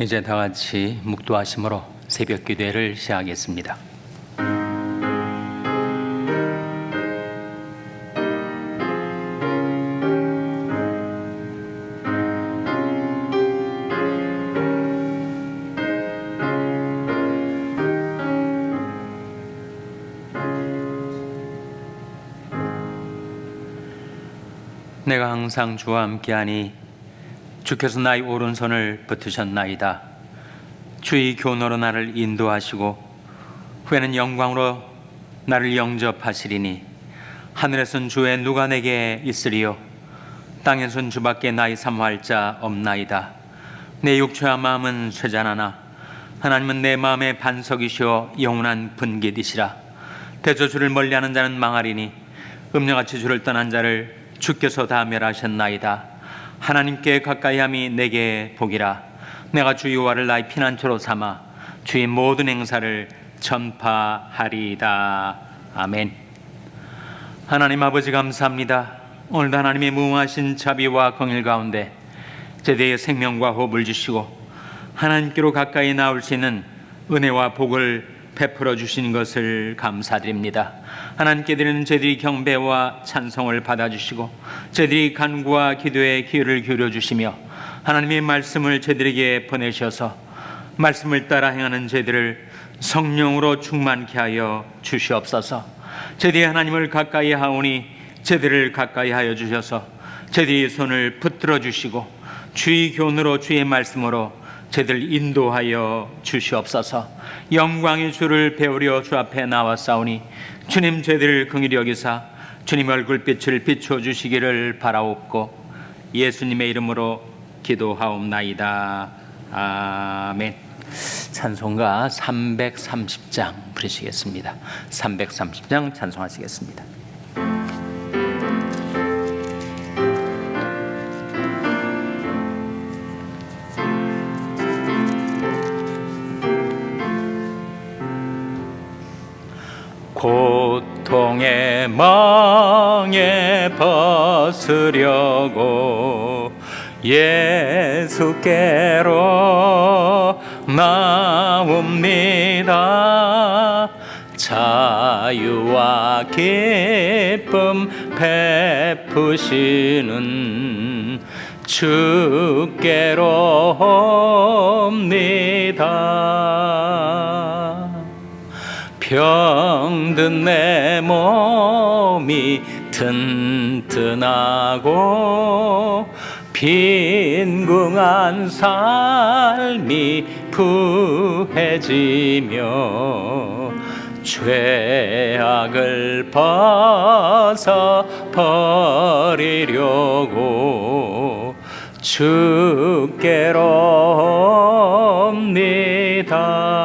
이제 다 같이 묵도하심으로 새벽 기도회를 시작하겠습니다. 내가 항상 주와 함께하니 주께서 나의 오른손을 붙드셨나이다. 주의 교노로 나를 인도하시고 후에는 영광으로 나를 영접하시리니 하늘에선 주의 누가 내게 있으리요 땅에선 주밖에 나의 사모할 자 없나이다. 내 육체와 마음은 쇠잔하나 하나님은 내 마음의 반석이시오 영원한 분깃이시라. 대저 주를 멀리하는 자는 망하리니 음녀같이 주를 떠난 자를 주께서 다 멸하셨나이다. 하나님께 가까이함이 내게 복이라. 내가 주 여호와를 나의 피난처로 삼아 주의 모든 행사를 전파하리이다. 아멘. 하나님 아버지 감사합니다. 오늘도 하나님의 무궁하신 자비와 긍휼 가운데 제대의 생명과 호흡을 주시고 하나님께로 가까이 나올 수 있는 은혜와 복을 베풀어 주시는 것을 감사드립니다. 하나님께 드리는 저희들이 경배와 찬송을 받아주시고 저희들이 간구와 기도에 귀를 기울여 주시며 하나님의 말씀을 저희들에게 보내셔서 말씀을 따라 행하는 저희들을 성령으로 충만케 하여 주시옵소서. 저희들이 하나님을 가까이 하오니 저희들을 가까이 하여 주셔서 저희들이 손을 붙들어 주시고 주의 교훈으로 주의 말씀으로 저희들 인도하여 주시옵소서. 영광의 주를 배우려 주 앞에 나왔사오니 주님 저희들을 긍휼히 여기사 주님 얼굴빛을 비춰주시기를 바라옵고 예수님의 이름으로 기도하옵나이다. 아멘. 찬송가 330장 부르시겠습니다. 330장 찬송하시겠습니다. 고통의 멍에 벗으려고 예수께로 나옵니다. 자유와 기쁨 베푸시는 주께로 옵니다. 병든 내 몸이 튼튼하고 빈궁한 삶이 부해지며 죄악을 벗어버리려고 주께로 옵니다.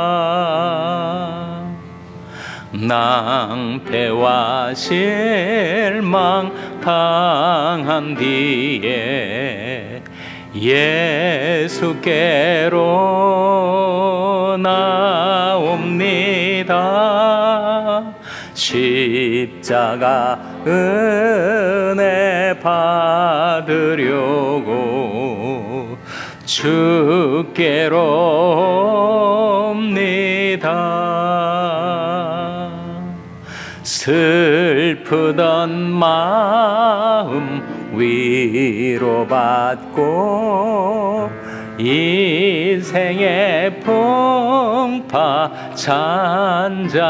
낭패와 실망 당한 뒤에 예수께로 나옵니다. 십자가 은혜 받으려고 주께로 옵니다. 슬프던 마음 위로받고 인생의 풍파 잔잔하며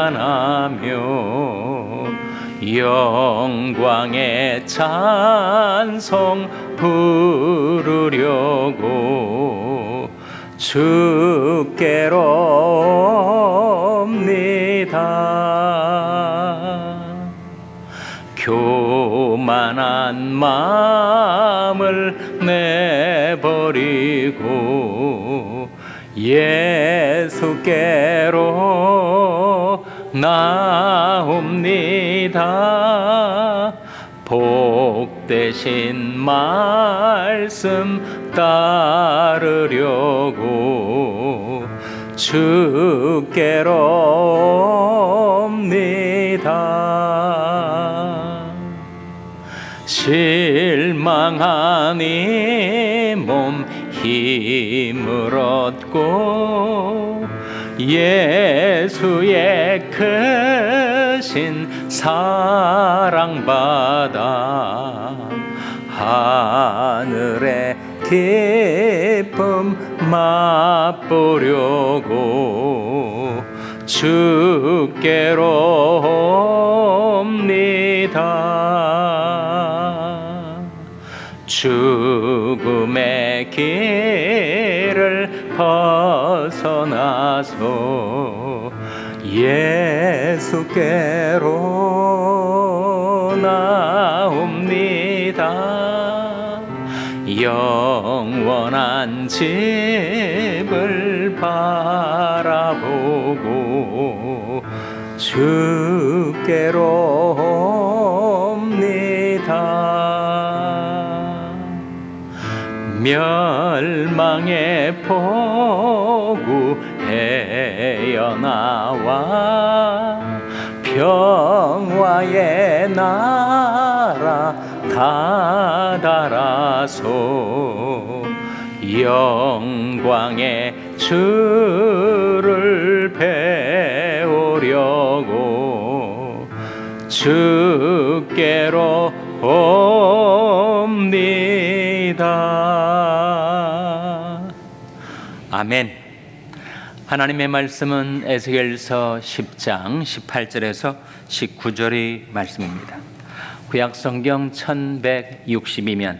영광의 찬송 부르려고 주께로 옵니다. 교만한 마음을 내버리고 예수께로 나옵니다. 복되신 말씀 따르려고 주께로 옵니다. 실망한 이 몸 힘을 얻고 예수의 크신 사랑받아 하늘의 기쁨 맛보려고 주께로 옵니다. 죽음의 길을 벗어나서 예수께로 나옵니다. 영원한 집을 바라보고 주께로 옵니다. 멸망의 포구 헤어나와 평화의 나라 다다라서 영광의 주를 배우려고 주께로 옵니다. 아멘. 하나님의 말씀은 에스겔서 10장 18절에서 19절의 말씀입니다. 구약성경 1162면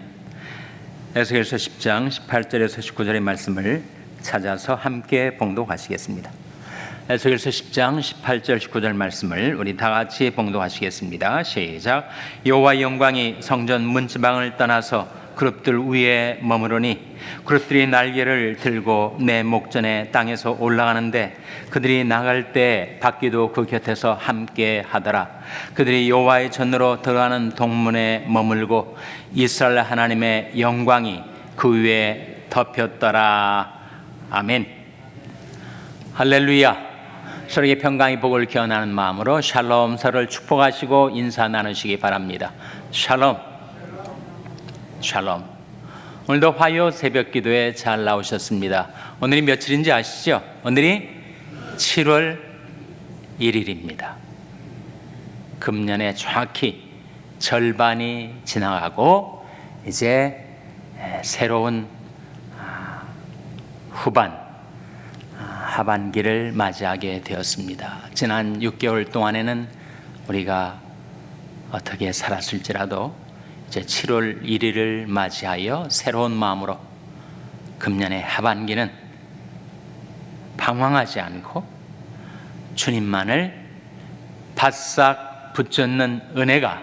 에스겔서 10장 18절에서 19절의 말씀을 찾아서 함께 봉독하시겠습니다. 에스겔서 10장 18절 19절 말씀을 우리 다 같이 봉독하시겠습니다. 시작. 여호와의 영광이 성전 문지방을 떠나서 그룹들 위에 머무르니 그룹들이 날개를 들고 내 목전에 땅에서 올라가는데 그들이 나갈 때 바퀴도 그 곁에서 함께 하더라. 그들이 여호와의 전으로 들어가는 동문에 머물고 이스라엘 하나님의 영광이 그 위에 덮였더라. 아멘. 할렐루야. 서로에게 평강의 복을 기원하는 마음으로 샬롬, 서로를 축복하시고 인사 나누시기 바랍니다. 샬롬. 샬롬. 오늘도 화요 새벽 기도에 잘 나오셨습니다. 오늘이 며칠인지 아시죠? 오늘이 7월 1일입니다. 금년에 정확히 절반이 지나가고 이제 새로운 하반기를 맞이하게 되었습니다. 지난 6개월 동안에는 우리가 어떻게 살았을지라도 이제 7월 1일을 맞이하여 새로운 마음으로 금년의 하반기는 방황하지 않고 주님만을 바싹 붙잡는 은혜가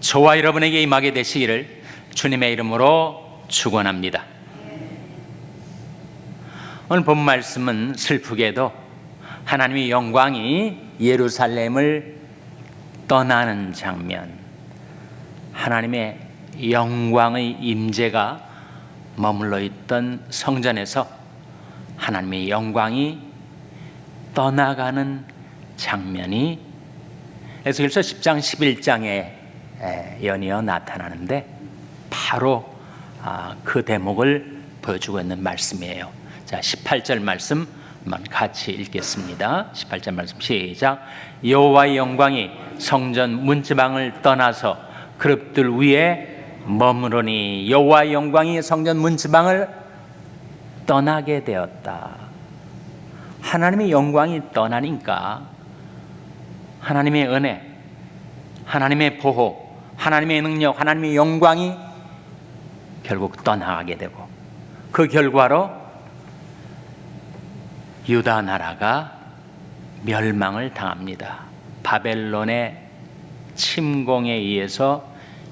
저와 여러분에게 임하게 되시기를 주님의 이름으로 축원합니다. 오늘 본 말씀은 슬프게도 하나님의 영광이 예루살렘을 떠나는 장면, 하나님의 영광의 임재가 머물러 있던 성전에서 하나님의 영광이 떠나가는 장면이 에스겔서 10장 11장에 연이어 나타나는데 바로 그 대목을 보여주고 있는 말씀이에요. 자, 18절 말씀 한번 같이 읽겠습니다. 18절 말씀 시작. 여호와의 영광이 성전 문지방을 떠나서 그룹들 위에 머무르니 여호와의 영광이 성전 문지방을 떠나게 되었다. 하나님의 영광이 떠나니까 하나님의 은혜, 하나님의 보호, 하나님의 능력, 하나님의 영광이 결국 떠나가게 되고 그 결과로 유다 나라가 멸망을 당합니다. 바벨론의 침공에 의해서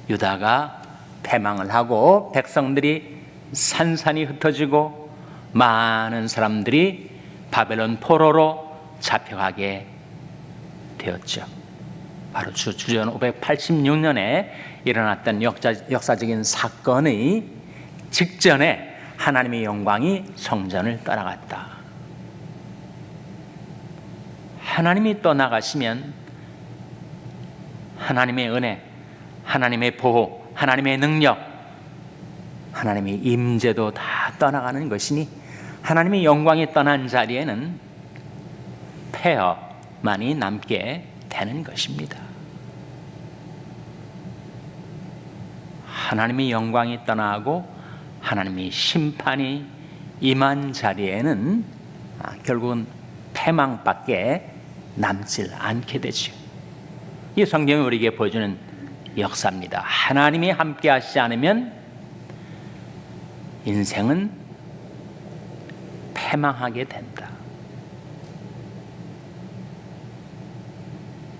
유다가 패망을 하고 백성들이 산산이 흩어지고 많은 사람들이 바벨론 포로로 잡혀가게 되었죠. 바로 주전 586년에 일어났던 역사적인 사건의 직전에 하나님의 영광이 성전을 떠나갔다. 하나님이 떠나가시면 하나님의 은혜, 하나님의 보호, 하나님의 능력, 하나님의 임재도 다 떠나가는 것이니 하나님의 영광이 떠난 자리에는 폐허만이 남게 되는 것입니다. 하나님의 영광이 떠나고 하나님의 심판이 임한 자리에는 결국은 패망밖에 남질 않게 되죠. 이 성경이 우리에게 보여주는 역사입니다. 하나님이 함께 하시지 않으면 인생은 패망하게 된다.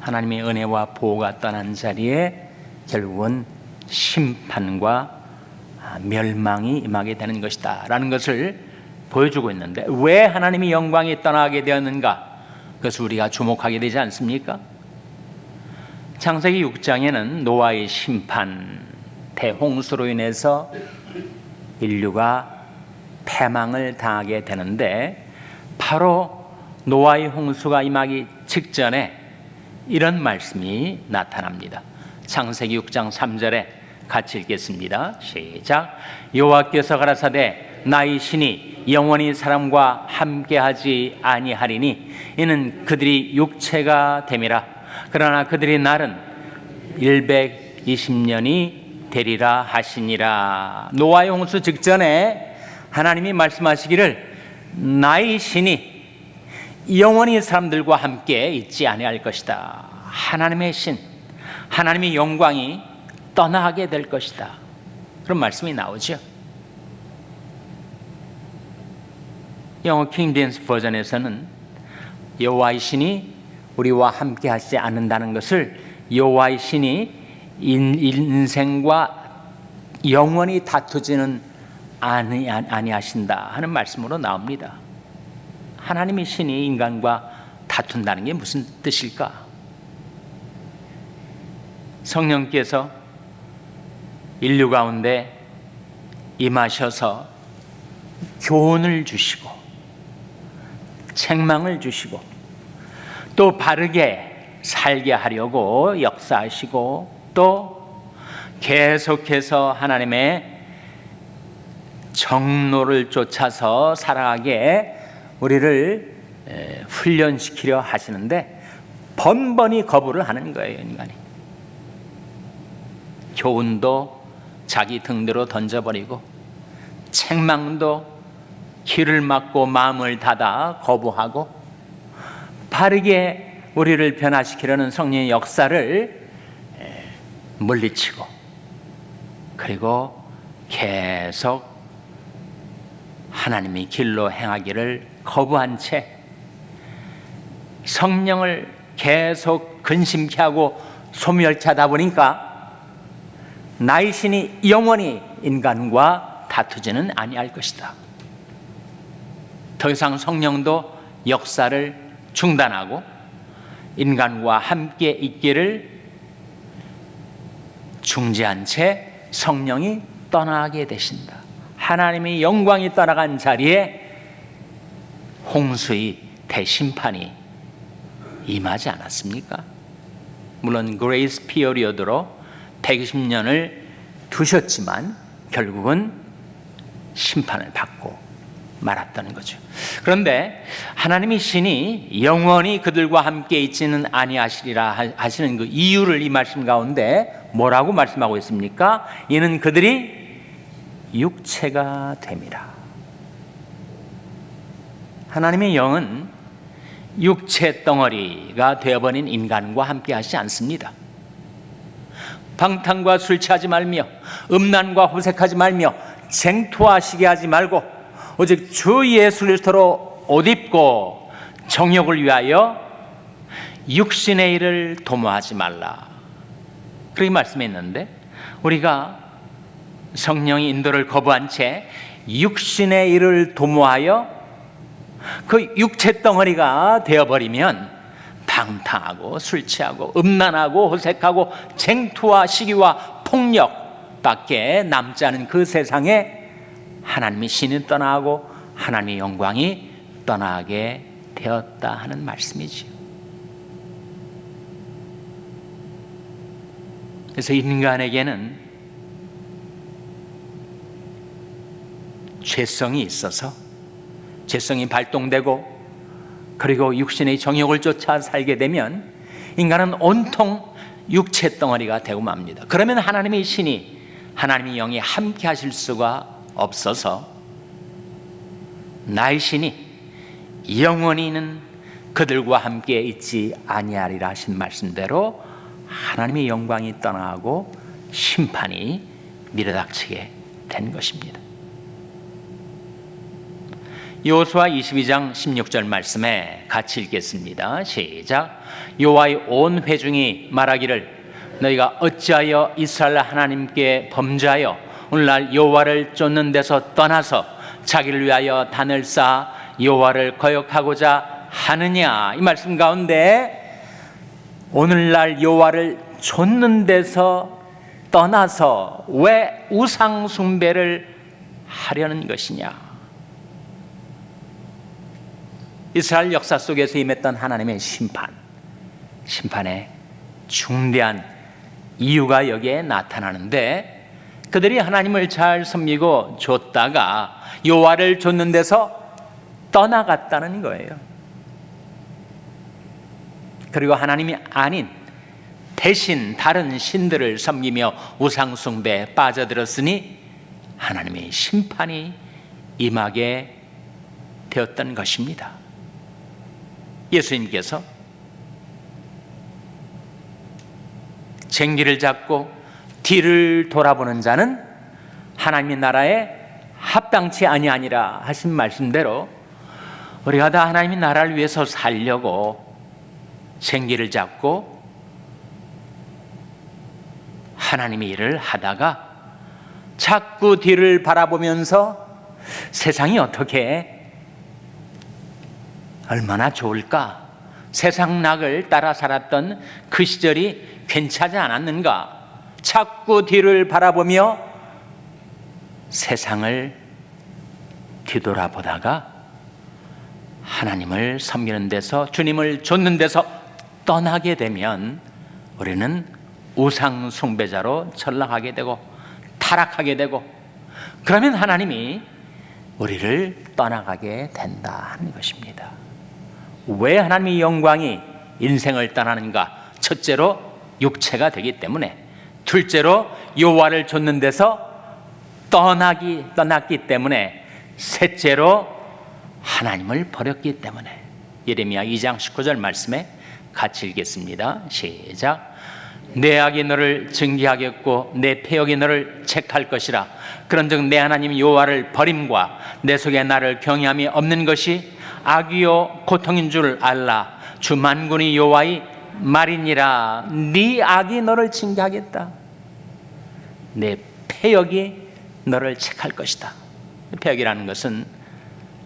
하나님의 은혜와 보호가 떠난 자리에 결국은 심판과 멸망이 임하게 되는 것이다 라는 것을 보여주고 있는데, 왜 하나님의 영광이 떠나게 되었는가? 그것을 우리가 주목하게 되지 않습니까? 창세기 6장에는 노아의 심판, 대홍수로 인해서 인류가 패망을 당하게 되는데, 바로 노아의 홍수가 임하기 직전에 이런 말씀이 나타납니다. 창세기 6장 3절에 같이 읽겠습니다. 시작. 여호와께서 가라사대 나의 신이 영원히 사람과 함께하지 아니하리니 이는 그들이 육체가 됨이라. 그러나 그들의 날은 120년이 되리라 하시니라. 노아의 홍수 직전에 하나님이 말씀하시기를 나의 신이 영원히 사람들과 함께 있지 아니할 것이다. 하나님의 신, 하나님의 영광이 떠나게 될 것이다. 그런 말씀이 나오죠. 영어 킹 제임스 버전에서는 여호와의 신이 우리와 함께 하지 않는다는 것을 여호와의 신이 인생과 영원히 다투지는 아니하신다 하는 말씀으로 나옵니다. 하나님의 신이 인간과 다툰다는 게 무슨 뜻일까? 성령께서 인류 가운데 임하셔서 교훈을 주시고 책망을 주시고 또 바르게 살게 하려고 역사하시고 또 계속해서 하나님의 정로를 쫓아서 살아가게 우리를 훈련시키려 하시는데 번번이 거부를 하는 거예요. 인간이 교훈도 자기 등대로 던져버리고 책망도 귀를 막고 마음을 닫아 거부하고 바르게 우리를 변화시키려는 성령의 역사를 물리치고 그리고 계속 하나님의 길로 행하기를 거부한 채 성령을 계속 근심케 하고 소멸케 하다 보니까 나의 신이 영원히 인간과 다투지는 아니할 것이다. 더 이상 성령도 역사를 중단하고 인간과 함께 있기를 중지한 채 성령이 떠나게 되신다. 하나님의 영광이 떠나간 자리에 홍수의 대심판이 임하지 않았습니까? 물론 그레이스 피어리어드로 120년을 두셨지만 결국은 심판을 받고 말았다는 거죠. 그런데 하나님의 신이 영원히 그들과 함께 있지는 아니하시리라 하시는 그 이유를 이 말씀 가운데 뭐라고 말씀하고 있습니까? 이는 그들이 육체가 됨이라. 하나님의 영은 육체 덩어리가 되어버린 인간과 함께 하시지 않습니다. 방탕과 술 취하지 말며 음란과 호색하지 말며 쟁투하시게 하지 말고 오직 주 예수 그리스도로 옷 입고 정욕을 위하여 육신의 일을 도모하지 말라. 그렇게 말씀했는데 우리가 성령의 인도를 거부한 채 육신의 일을 도모하여 그 육체 덩어리가 되어버리면 방탕하고 술 취하고 음란하고 호색하고 쟁투와 시기와 폭력밖에 남지 않은 그 세상에 하나님의 신이 떠나고 하나님의 영광이 떠나게 되었다 하는 말씀이지요. 그래서 인간에게는 죄성이 있어서 죄성이 발동되고 그리고 육신의 정욕을 쫓아 살게 되면 인간은 온통 육체 덩어리가 되고 맙니다. 그러면 하나님의 신이, 하나님의 영이 함께 하실 수가 없어서 나의 신이 영원히는 그들과 함께 있지 아니하리라 하신 말씀대로 하나님의 영광이 떠나고 심판이 밀어닥치게 된 것입니다. 여호수아 22장 16절 말씀에 같이 읽겠습니다. 시작. 여호와의 온 회중이 말하기를 너희가 어찌하여 이스라엘 하나님께 범죄하여 오늘날 여호와를 쫓는 데서 떠나서 자기를 위하여 단을 쌓아 여호와를 거역하고자 하느냐. 이 말씀 가운데 오늘날 여호와를 쫓는 데서 떠나서 왜 우상 숭배를 하려는 것이냐. 이스라엘 역사 속에서 임했던 하나님의 심판의 중대한 이유가 여기에 나타나는데, 그들이 하나님을 잘 섬기고 줬다가 여호와를 쫓는 데서 떠나갔다는 거예요. 그리고 하나님이 아닌 대신 다른 신들을 섬기며 우상 숭배에 빠져들었으니 하나님의 심판이 임하게 되었던 것입니다. 예수님께서 쟁기를 잡고 뒤를 돌아보는 자는 하나님의 나라에 합당치 아니하니라 하신 말씀대로 우리가 다 하나님의 나라를 위해서 살려고 쟁기를 잡고 하나님의 일을 하다가 자꾸 뒤를 바라보면서 세상이 어떻게 얼마나 좋을까, 세상 낙을 따라 살았던 그 시절이 괜찮지 않았는가, 자꾸 뒤를 바라보며 세상을 뒤돌아보다가 하나님을 섬기는 데서, 주님을 좇는 데서 떠나게 되면 우리는 우상 숭배자로 전락하게 되고 타락하게 되고, 그러면 하나님이 우리를 떠나가게 된다 하는 것입니다. 왜 하나님의 영광이 인생을 떠나는가? 첫째로 육체가 되기 때문에, 둘째로 여호와를 좇는 데서 떠났기 때문에, 셋째로 하나님을 버렸기 때문에. 예레미야 2장 19절 말씀에 같이 읽겠습니다. 시작. 내 악이 너를 징계하겠고 내 패역이 너를 책할 것이라. 그런즉 내 하나님 여호와를 버림과 내 속에 나를 경외함이 없는 것이 악이요 고통인 줄 알라. 주 만군의 여호와의 말이니라. 네 악이 너를 징계하겠다. 내 패역이 너를 책할 것이다. 패역이라는 것은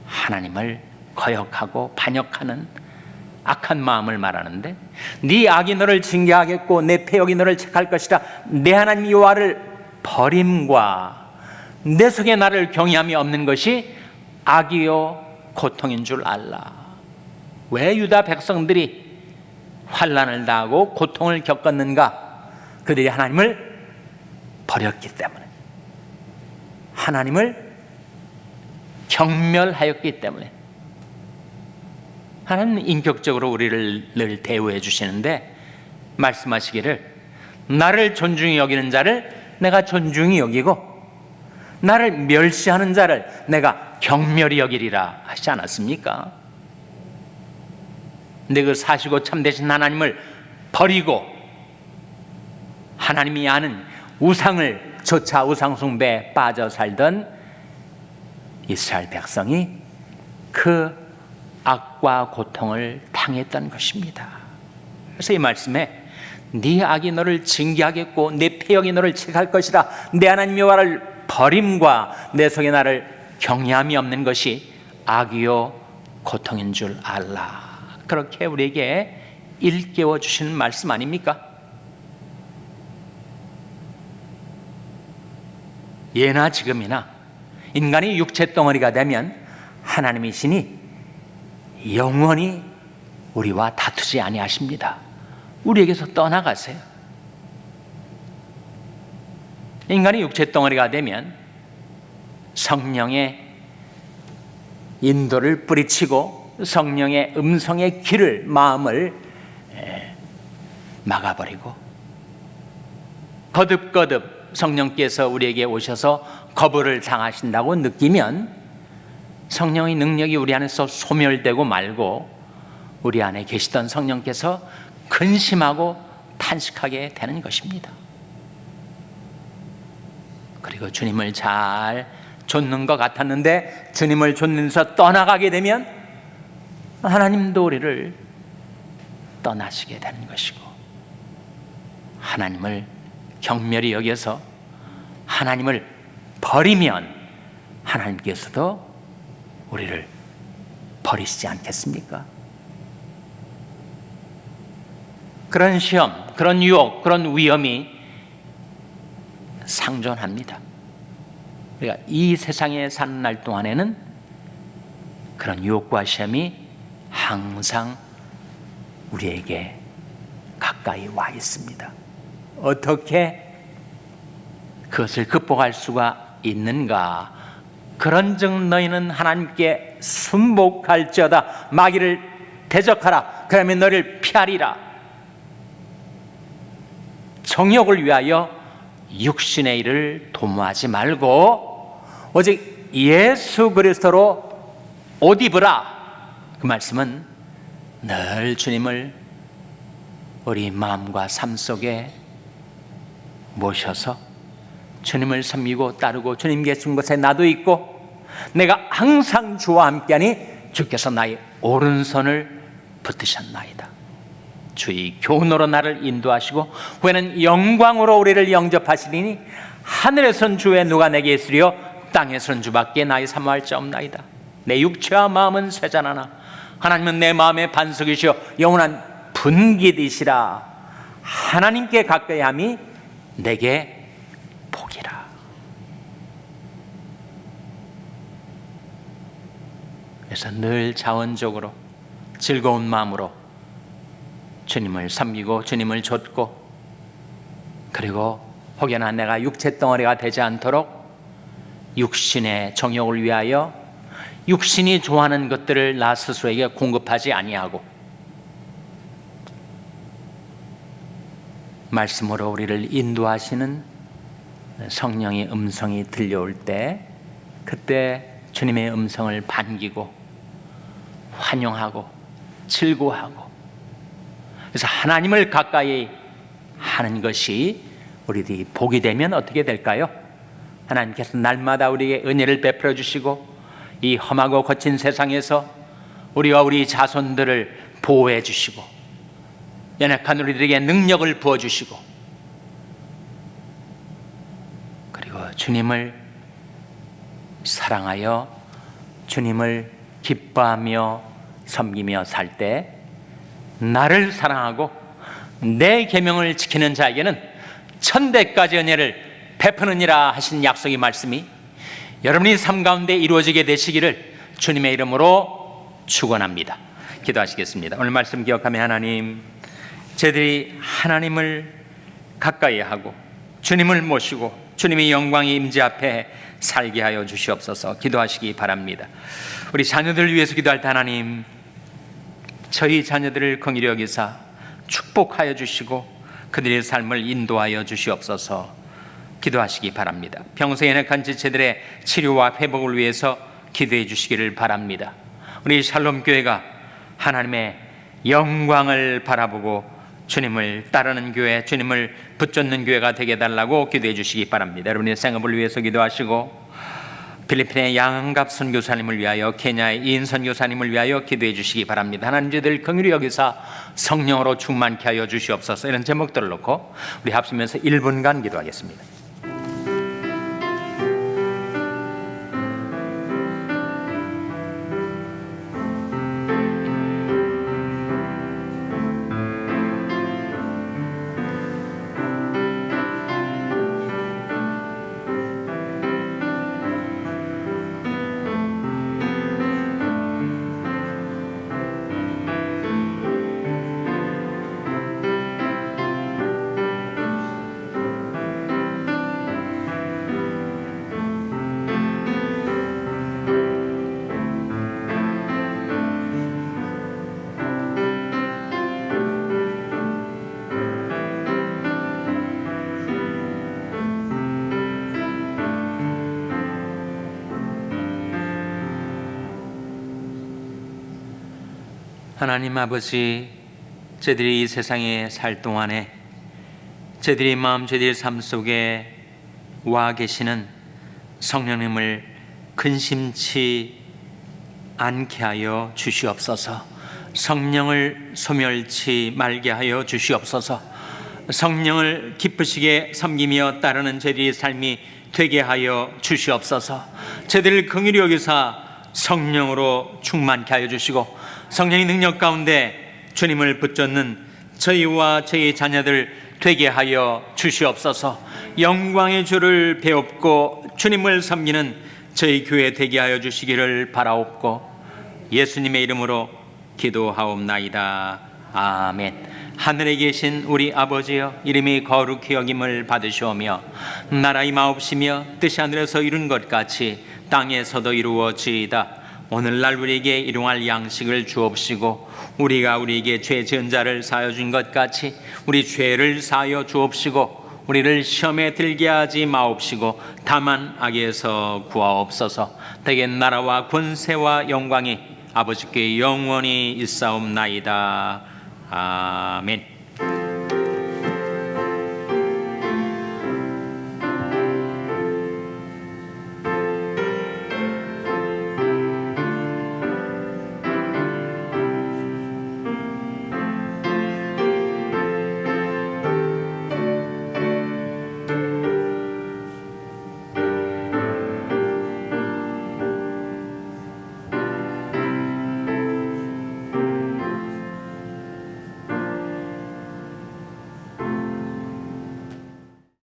하나님을 거역하고 반역하는 악한 마음을 말하는데, 네 악이 너를 징계하겠고 내 패역이 너를 책할 것이다. 내 하나님 여호와를 버림과 내 속에 나를 경외함이 없는 것이 악이요 고통인 줄 알라. 왜 유다 백성들이 환난을 당하고 고통을 겪었는가? 그들이 하나님을 버렸기 때문에, 하나님을 경멸하였기 때문에. 하나님은 인격적으로 우리를 늘 대우해 주시는데 말씀하시기를 나를 존중히 여기는 자를 내가 존중히 여기고 나를 멸시하는 자를 내가 경멸히 여기리라 하시지 않았습니까? 근데 그 사시고 참되신 하나님을 버리고 하나님이 아는 우상을 쫓아 우상 숭배에 빠져 살던 이스라엘 백성이 그 악과 고통을 당했던 것입니다. 그래서 이 말씀에 네 악이 너를 징계하겠고 내 패역이 너를 책할 것이라. 내 하나님 여호와를 버림과 내 속에 나를 경외함이 없는 것이 악이요 고통인 줄 알라. 그렇게 우리에게 일깨워 주시는 말씀 아닙니까? 예나 지금이나 인간이 육체 덩어리가 되면 하나님이시니 영원히 우리와 다투지 아니하십니다. 우리에게서 떠나가세요. 인간이 육체 덩어리가 되면 성령의 인도를 뿌리치고 성령의 음성의 귀를, 마음을 막아버리고, 거듭거듭 성령께서 우리에게 오셔서 거부를 당하신다고 느끼면 성령의 능력이 우리 안에서 소멸되고 말고 우리 안에 계시던 성령께서 근심하고 탄식하게 되는 것입니다. 그리고 주님을 잘 좇는 것 같았는데 주님을 좇으면서 떠나가게 되면 하나님도 우리를 떠나시게 되는 것이고, 하나님을 경멸히 여겨서 하나님을 버리면 하나님께서도 우리를 버리시지 않겠습니까? 그런 시험, 그런 유혹, 그런 위험이 상존합니다. 우리가 이 세상에 사는 날 동안에는 그런 유혹과 시험이 항상 우리에게 가까이 와 있습니다. 어떻게 그것을 극복할 수가 있는가? 그런즉 너희는 하나님께 순복할지어다. 마귀를 대적하라. 그러면 너를 피하리라. 정욕을 위하여 육신의 일을 도모하지 말고 오직 예수 그리스도로 옷 입으라. 그 말씀은 늘 주님을 우리 마음과 삶 속에 모셔서 주님을 섬기고 따르고 주님 계신 곳에 나도 있고 내가 항상 주와 함께하니 주께서 나의 오른손을 붙드셨나이다. 주의 교훈으로 나를 인도하시고 후에는 영광으로 우리를 영접하시리니 하늘에선 주의 누가 내게 있으리요 땅에선 주밖에 나의 사모할 자 없나이다. 내 육체와 마음은 쇠잔하나 하나님은 내 마음의 반석이시요 영원한 분깃이시라. 하나님께 가까이 함이 내게 복이라. 그래서 늘 자원적으로 즐거운 마음으로 주님을 섬기고 주님을 좇고, 그리고 혹여나 내가 육체 덩어리가 되지 않도록 육신의 정욕을 위하여 육신이 좋아하는 것들을 나 스스로에게 공급하지 아니하고 말씀으로 우리를 인도하시는 성령의 음성이 들려올 때 그때 주님의 음성을 반기고 환영하고 즐거워하고, 그래서 하나님을 가까이 하는 것이 우리들이 복이 되면 어떻게 될까요? 하나님께서 날마다 우리에게 은혜를 베풀어 주시고 이 험하고 거친 세상에서 우리와 우리 자손들을 보호해 주시고 연약한 우리들에게 능력을 부어주시고, 그리고 주님을 사랑하여 주님을 기뻐하며 섬기며 살 때 나를 사랑하고 내 계명을 지키는 자에게는 천대까지 은혜를 베푸느니라 하신 약속의 말씀이 여러분의 삶 가운데 이루어지게 되시기를 주님의 이름으로 축원합니다. 기도하시겠습니다. 오늘 말씀 기억하며 하나님, 저희들이 하나님을 가까이 하고 주님을 모시고 주님의 영광의 임재 앞에 살게 하여 주시옵소서. 기도하시기 바랍니다. 우리 자녀들을 위해서 기도할 때 하나님, 저희 자녀들을 긍휼히 여기사 축복하여 주시고 그들의 삶을 인도하여 주시옵소서. 기도하시기 바랍니다. 평소에 연약한 지체들의 치료와 회복을 위해서 기도해 주시기를 바랍니다. 우리 샬롬 교회가 하나님의 영광을 바라보고 주님을 따르는 교회, 주님을 붙잡는 교회가 되게 해달라고 기도해 주시기 바랍니다. 여러분의 생업을 위해서 기도하시고 필리핀의 양갑 선교사님을 위하여, 케냐의 이인 선교사님을 위하여 기도해 주시기 바랍니다. 하나님, 저희들 긍휼히 여기사 성령으로 충만케 하여 주시옵소서. 이런 제목들을 놓고 우리 합심해서 1분간 기도하겠습니다. 하나님 아버지, 저들이 이 세상에 살 동안에 저들의 마음, 저들의 삶 속에 와 계시는 성령님을 근심치 않게 하여 주시옵소서. 성령을 소멸치 말게 하여 주시옵소서. 성령을 기쁘시게 섬기며 따르는 저희들의 삶이 되게 하여 주시옵소서. 저희들을 긍휼히 여기사 성령으로 충만케 하여 주시고, 성령의 능력 가운데 주님을 붙잡는 저희와 저희 자녀들 되게 하여 주시옵소서. 영광의 주를 배웁고 주님을 섬기는 저희 교회 되게 하여 주시기를 바라옵고 예수님의 이름으로 기도하옵나이다. 아멘. 하늘에 계신 우리 아버지여, 이름이 거룩히 여김을 받으시오며 나라 임하옵시며 뜻이 하늘에서 이룬 것 같이 땅에서도 이루어지이다. 오늘날 우리에게 일용할 양식을 주옵시고 우리가 우리에게 죄 지은 자를 사하여 준 것 같이 우리 죄를 사하여 주옵시고 우리를 시험에 들게 하지 마옵시고 다만 악에서 구하옵소서. 대개 나라와 권세와 영광이 아버지께 영원히 있사옵나이다. 아멘.